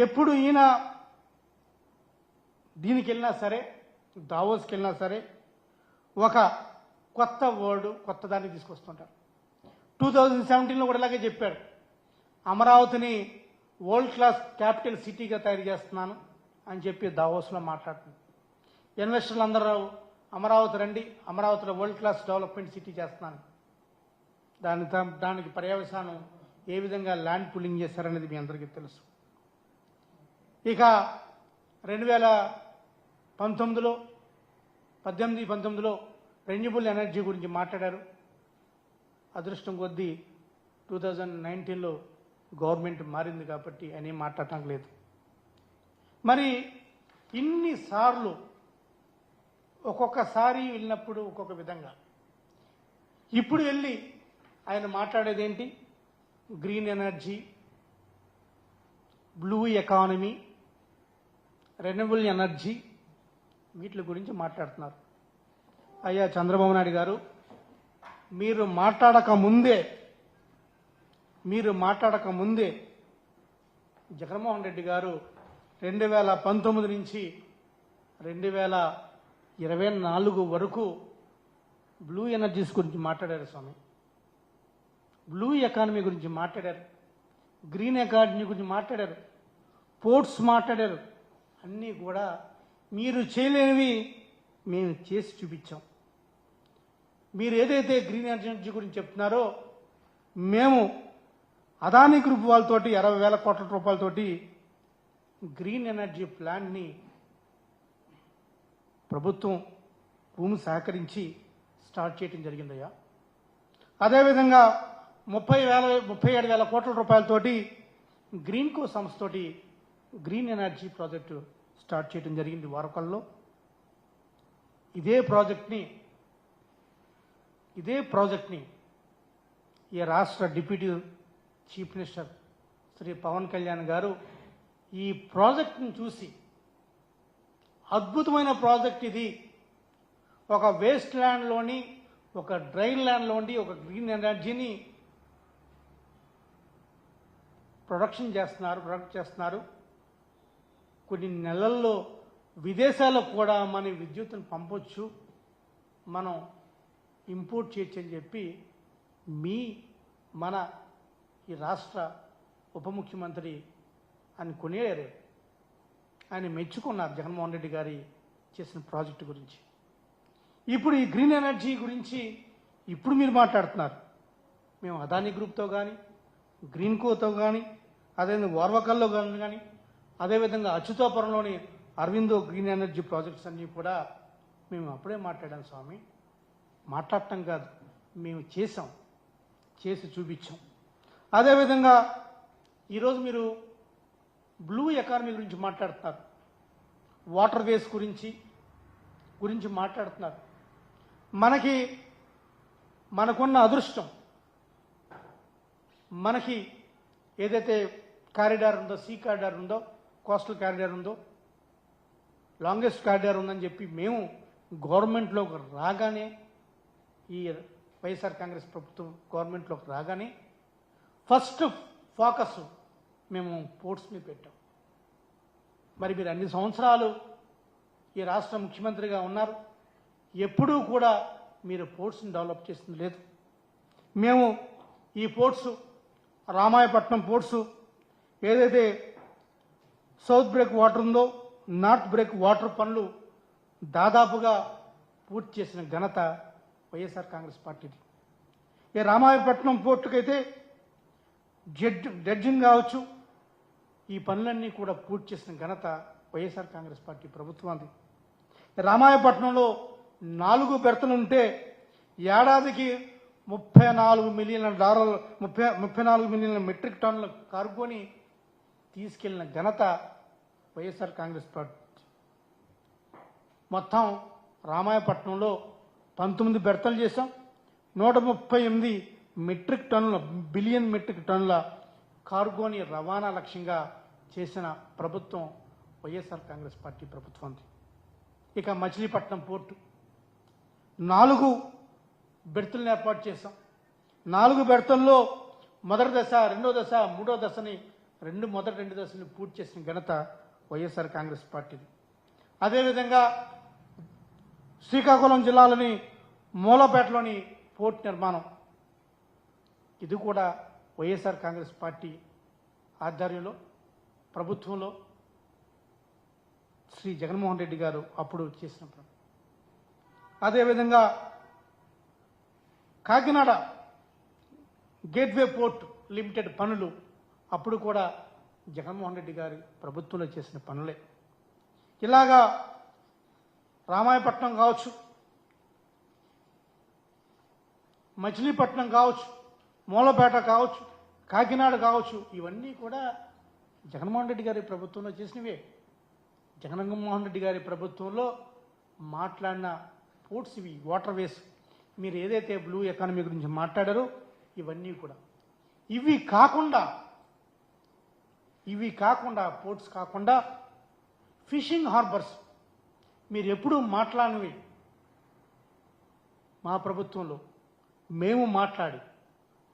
ఎప్పుడు ఈయన దీనికి వెళ్ళినా సరే, దావోస్కి వెళ్ళినా సరే ఒక కొత్త వర్డ్, కొత్త దాన్ని తీసుకొస్తుంటారు. 2017లో కూడా ఇలాగే చెప్పాడు, అమరావతిని వరల్డ్ క్లాస్ క్యాపిటల్ సిటీగా తయారు చేస్తున్నాను అని చెప్పి దావోస్లో మాట్లాడుతుంది. ఇన్వెస్టర్లు అందరూ అమరావతి రండి, అమరావతిలో వరల్డ్ క్లాస్ డెవలప్మెంట్ సిటీ చేస్తున్నాను. దానికి పర్యవసానం ఏ విధంగా ల్యాండ్ పుల్లింగ్ చేశారనేది మీ అందరికీ తెలుసు. ఇక 2018-19లో రెన్యూబుల్ ఎనర్జీ గురించి మాట్లాడారు. అదృష్టం కొద్దీ 2019లో గవర్నమెంట్ మారింది కాబట్టి అని మాట్లాడటం లేదు. మరి ఇన్నిసార్లు ఒక్కొక్కసారి వెళ్ళినప్పుడు ఒక్కొక్క విధంగా, ఇప్పుడు వెళ్ళి ఆయన మాట్లాడేది ఏంటి? Green energy, blue economy, renewable energy, వీటి గురించి మాట్లాడుతున్నారు. అయ్యా చంద్రబాబు నాయుడు గారు, మీరు మాట్లాడక ముందే జగన్మోహన్ రెడ్డి గారు 2019 నుంచి 2024 వరకు బ్లూ ఎనర్జీస్ గురించి మాట్లాడారు స్వామి. బ్లూ ఎకానమీ గురించి మాట్లాడారు, గ్రీన్ ఎకానమీ గురించి మాట్లాడారు, పోర్ట్స్ మాట్లాడారు. అన్నీ కూడా మీరు చేయలేనివి మేము చేసి చూపించాం. మీరు ఏదైతే గ్రీన్ ఎనర్జీ గురించి చెప్తున్నారో, మేము అదానీ గ్రూప్ వాళ్ళతోటి 60,000 కోట్ల రూపాయలతోటి గ్రీన్ ఎనర్జీ ప్లాంట్ని ప్రభుత్వం భూమి సహకరించి స్టార్ట్ చేయడం జరిగిందయ్యా. అదేవిధంగా 37,000 కోట్ల రూపాయలతోటి గ్రీన్కో సంస్థతోటి గ్రీన్ ఎనర్జీ ప్రాజెక్టు స్టార్ట్ చేయడం జరిగింది వారకల్లో. ఇదే ప్రాజెక్ట్ని ఈ రాష్ట్ర deputy chief minister Shri Pawan Kalyan garu ఈ ప్రాజెక్ట్ని చూసి, అద్భుతమైన ప్రాజెక్ట్ ఇది, ఒక వేస్ట్ ల్యాండ్లోని, ఒక డ్రై ల్యాండ్లోని ఒక గ్రీన్ ఎనర్జీని ప్రొడక్ట్ చేస్తున్నారు. కొన్ని నెలల్లో విదేశాలకు కూడా మన విద్యుత్తును పంపొచ్చు, మనం ఇంపోర్ట్ చేయొచ్చు అని చెప్పి మన ఈ రాష్ట్ర ఉప ముఖ్యమంత్రి అని కొనియారు. ఆయన మెచ్చుకున్నారు జగన్మోహన్ రెడ్డి గారి చేసిన ప్రాజెక్టు గురించి. ఇప్పుడు ఈ గ్రీన్ ఎనర్జీ గురించి ఇప్పుడు మీరు మాట్లాడుతున్నారు. మేము అదానీ గ్రూప్తో కానీ, గ్రీన్కోతో కానీ, అదేవిధంగా ఓర్వకల్లో కానీ, అదేవిధంగా అచ్యుతాపురంలోని అరవిందో గ్రీన్ ఎనర్జీ ప్రాజెక్ట్స్ అన్నీ కూడా మేము అప్పుడే మాట్లాడాం స్వామి. మాట్లాడటం కాదు, మేము చేసాం, చేసి చూపించాం. అదేవిధంగా ఈరోజు మీరు బ్లూ ఎకానమీ గురించి మాట్లాడుతున్నారు, వాటర్ వేస్ గురించి మాట్లాడుతున్నారు. మనకున్న అదృష్టం, మనకి ఏదైతే కారిడార్ ఉందో, సీ కారిడార్ ఉందో, కోస్టల్ కారిడార్ ఉందో, లాంగెస్ట్ కారిడార్ ఉందని చెప్పి మేము గవర్నమెంట్లోకి రాగానే, ఈ వైఎస్ఆర్ కాంగ్రెస్ ప్రభుత్వం గవర్నమెంట్లోకి రాగానే ఫస్ట్ ఫోకస్ మేము పోర్ట్స్ మీద పెట్టాం. మరి మీరు అన్ని సంవత్సరాలు ఈ రాష్ట్ర ముఖ్యమంత్రిగా ఉన్నారు, ఎప్పుడూ కూడా మీరు పోర్ట్స్ని డెవలప్ చేసింది లేదు. మేము ఈ పోర్ట్స్, రామాయపట్నం పోర్ట్స్ ఏదైతే సౌత్ బ్రేక్ వాటర్ ఉందో, నార్త్ బ్రేక్ వాటర్ పనులు దాదాపుగా పూర్తి చేసిన ఘనత వైఎస్ఆర్ కాంగ్రెస్ పార్టీది. ఈ రామాయపట్నం పోర్టుకైతే డ్రెడ్జింగ్ కావచ్చు, ఈ పనులన్నీ కూడా పూర్తి చేసిన ఘనత వైఎస్ఆర్ కాంగ్రెస్ పార్టీ ప్రభుత్వానికి. రామాయపట్నంలో 4 బెర్తలు ఉంటే ఏడాదికి 34 మిలియన్ల మెట్రిక్ టన్నుల కార్గోని తీసుకెళ్లిన ఘనత వైఎస్ఆర్ కాంగ్రెస్ పార్టీ. మొత్తం రామాయపట్నంలో 19 బెర్తలు చేశాం, 138 బిలియన్ మెట్రిక్ టన్నుల కార్గోని రవాణా లక్ష్యంగా చేసిన ప్రభుత్వం వైఎస్ఆర్ కాంగ్రెస్ పార్టీ ప్రభుత్వానికి. ఇక మచిలీపట్నం పోర్టు 4 బెర్తులను ఏర్పాటు చేశాం. 4 బెర్తుల్లో మొదటి దశ, రెండో దశ, మూడో దశని మొదటి రెండు దశలు పూర్తి చేసిన ఘనత వైఎస్ఆర్ కాంగ్రెస్ పార్టీది. అదేవిధంగా శ్రీకాకుళం జిల్లాలోని మూలపేటలోని పోర్ట్ నిర్మాణం, ఇది కూడా వైఎస్ఆర్ కాంగ్రెస్ పార్టీ ఆధ్వర్యంలో ప్రభుత్వంలో శ్రీ జగన్మోహన్ రెడ్డి గారు అప్పుడు చేసిన పని. అదేవిధంగా కాకినాడ గేట్వే పోర్ట్ లిమిటెడ్ పనులు అప్పుడు కూడా జగన్మోహన్ రెడ్డి గారి ప్రభుత్వంలో చేసిన పనులే. ఇలాగా రామాయపట్నం కావచ్చు, మచిలీపట్నం కావచ్చు, మూలపేట కావచ్చు, కాకినాడ కావచ్చు, ఇవన్నీ కూడా జగన్మోహన్ రెడ్డి గారి ప్రభుత్వంలో చేసినవే. జగన్మోహన్ రెడ్డి గారి ప్రభుత్వంలో మాట్లాడిన పోర్ట్స్ ఇవి, వాటర్ వేస్, మీరు ఏదైతే బ్లూ ఎకానమీ గురించి మాట్లాడారో ఇవన్నీ కూడా. ఇవి కాకుండా పోర్ట్స్ కాకుండా ఫిషింగ్ హార్బర్స్ మీరు ఎప్పుడూ మాట్లాడినవి మా ప్రభుత్వంలో మేము మాట్లాడి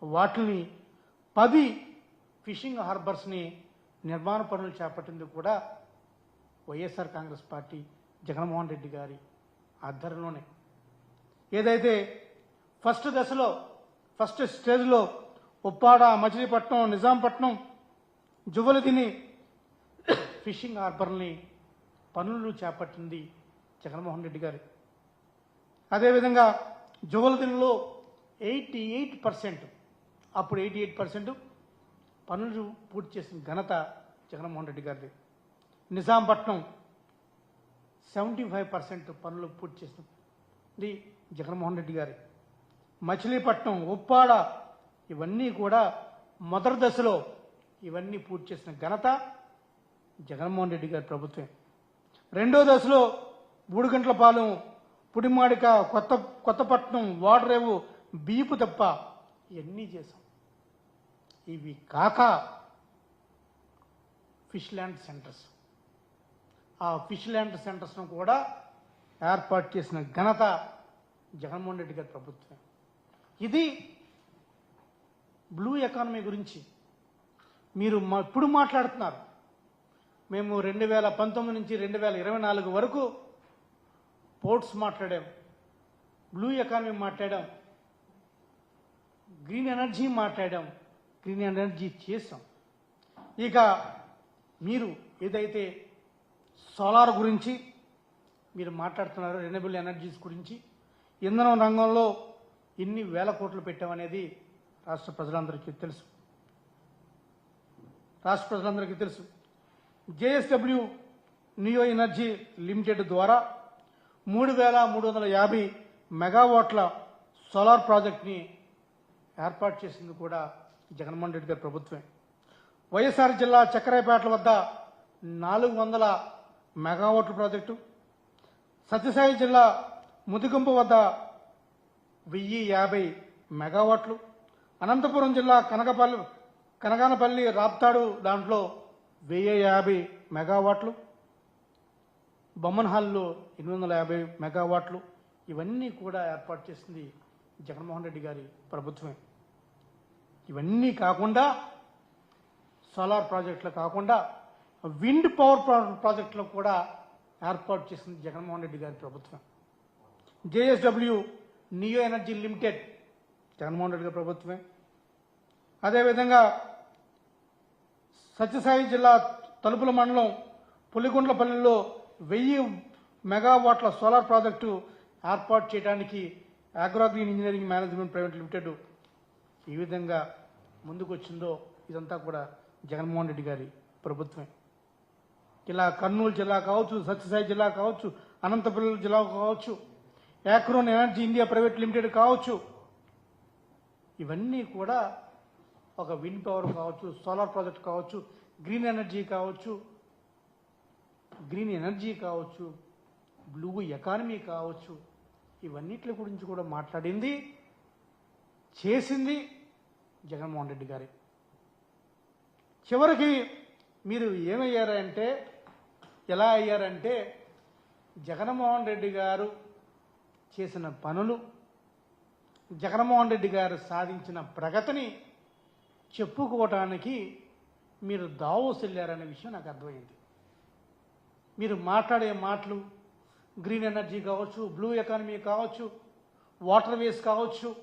వాటిని 10 ఫిషింగ్ హార్బర్స్ని నిర్మాణ పనులు చేపట్టింది కూడా వైఎస్ఆర్ కాంగ్రెస్ పార్టీ జగన్మోహన్ రెడ్డి గారి ఆధ్వర్యంలోనే. ఏదైతే ఫస్ట్ స్టేజ్లో ఉప్పాడ, మచిలీపట్నం, నిజాంపట్నం, జువలదిని ఫిషింగ్ హార్బర్ని పనులు చేపట్టింది జగన్మోహన్ రెడ్డి గారి. అదేవిధంగా జువలదినిలో 88%, అప్పుడు 88% పనులు పూర్తి చేసిన ఘనత జగన్మోహన్ రెడ్డి గారిది. నిజాంపట్నం 75% పనులు పూర్తి చేసింది జగన్మోహన్ రెడ్డి గారి. మచిలీపట్నం, ఉప్పాడ ఇవన్నీ కూడా మొదటి దశలో ఇవన్నీ పూర్తి చేసిన ఘనత జగన్మోహన్ రెడ్డి గారి ప్రభుత్వం. రెండో దశలో బూడిగంట్లపాలెం, పుడిమాడిక, కొత్తపట్నం, వాడరేవు, బీపు తప్ప ఇవన్నీ చేశాం. ఇవి కాక ఫిష్ ల్యాండ్ సెంటర్స్, ఆ ఫిష్ ల్యాండ్ సెంటర్స్ను కూడా ఏర్పాటు చేసిన ఘనత జగన్మోహన్ రెడ్డి గారి ప్రభుత్వం. ఇది బ్లూ ఎకానమీ గురించి మీరు ఇప్పుడు మాట్లాడుతున్నారు. మేము 2019 నుంచి 2024 వరకు పోర్ట్స్ మాట్లాడాం, బ్లూ ఎకానమీ మాట్లాడాం, గ్రీన్ ఎనర్జీ మాట్లాడాం, గ్రీన్ ఎనర్జీ చేసాం. ఇక మీరు ఏదైతే సోలార్ గురించి మీరు మాట్లాడుతున్నారో, రెన్యూబుల్ ఎనర్జీస్ గురించి, ఇంధనం రంగంలో ఎన్ని వేల కోట్లు పెట్టామనేది రాష్ట్ర ప్రజలందరికీ తెలుసు. జేఎస్డబ్ల్యూ నియో ఎనర్జీ లిమిటెడ్ ద్వారా 3,350 మెగావాట్ల సోలార్ ప్రాజెక్ట్ని ఏర్పాటు చేసింది కూడా జగన్మోహన్ రెడ్డి గారి ప్రభుత్వమే. వైఎస్ఆర్ జిల్లా చక్రాయపేటల వద్ద 400 మెగావాట్ల ప్రాజెక్టు, సత్యసాయి జిల్లా ముదిగుంప వద్ద 1050 మెగావాట్లు, అనంతపురం జిల్లా కనగానపల్లి రాప్తాడు దాంట్లో 1050 మెగావాట్లు, బొమ్మన్హాల్లో 850 మెగావాట్లు, ఇవన్నీ కూడా ఏర్పాటు చేసింది జగన్మోహన్ రెడ్డి గారి ప్రభుత్వమే. ఇవన్నీ కాకుండా సోలార్ ప్రాజెక్టులు కాకుండా విండ్ పవర్ ప్రాజెక్టులు కూడా ఏర్పాటు చేసింది జగన్మోహన్ రెడ్డి గారి ప్రభుత్వం. JSW neo energy limited Jaganmohan Reddy గారి ప్రభుత్వమే. అదేవిధంగా సత్యసాయి జిల్లా తలుపుల మండలం పులిగుండ్లపల్లిలో 1000 మెగావాట్ల సోలార్ ప్రాజెక్టు ఏర్పాటు చేయడానికి అగ్రోగ్రీన్ ఇంజనీరింగ్ మేనేజ్మెంట్ ప్రైవేట్ లిమిటెడ్ ఈ విధంగా ముందుకు వచ్చిందో ఇదంతా కూడా జగన్మోహన్ రెడ్డి గారి ప్రభుత్వమే. ఇలా కర్నూలు జిల్లా కావచ్చు, సత్యసాయి జిల్లా కావచ్చు, అనంతపురం జిల్లా కావచ్చు, యాక్రోన్ ఎనర్జీ ఇండియా ప్రైవేట్ లిమిటెడ్ కావచ్చు, ఇవన్నీ కూడా ఒక విండ్ పవర్ కావచ్చు, సోలార్ ప్రాజెక్ట్ కావచ్చు, గ్రీన్ ఎనర్జీ కావచ్చు, బ్లూ ఎకానమీ కావచ్చు, ఇవన్నిటి గురించి కూడా మాట్లాడింది, చేసింది జగన్మోహన్ రెడ్డి గారి. చివరికి మీరు ఎలా అయ్యారంటే జగన్మోహన్ రెడ్డి గారు చేసిన పనులు, జగన్మోహన్ రెడ్డి గారు సాధించిన ప్రగతిని చెప్పుకోవటానికి మీరు దావోస్ వెళ్ళారనే విషయం నాకు అర్థమైంది. మీరు మాట్లాడే మాటలు గ్రీన్ ఎనర్జీ కావచ్చు, బ్లూ ఎకానమీ కావచ్చు, వాటర్ వేస్ కావచ్చు,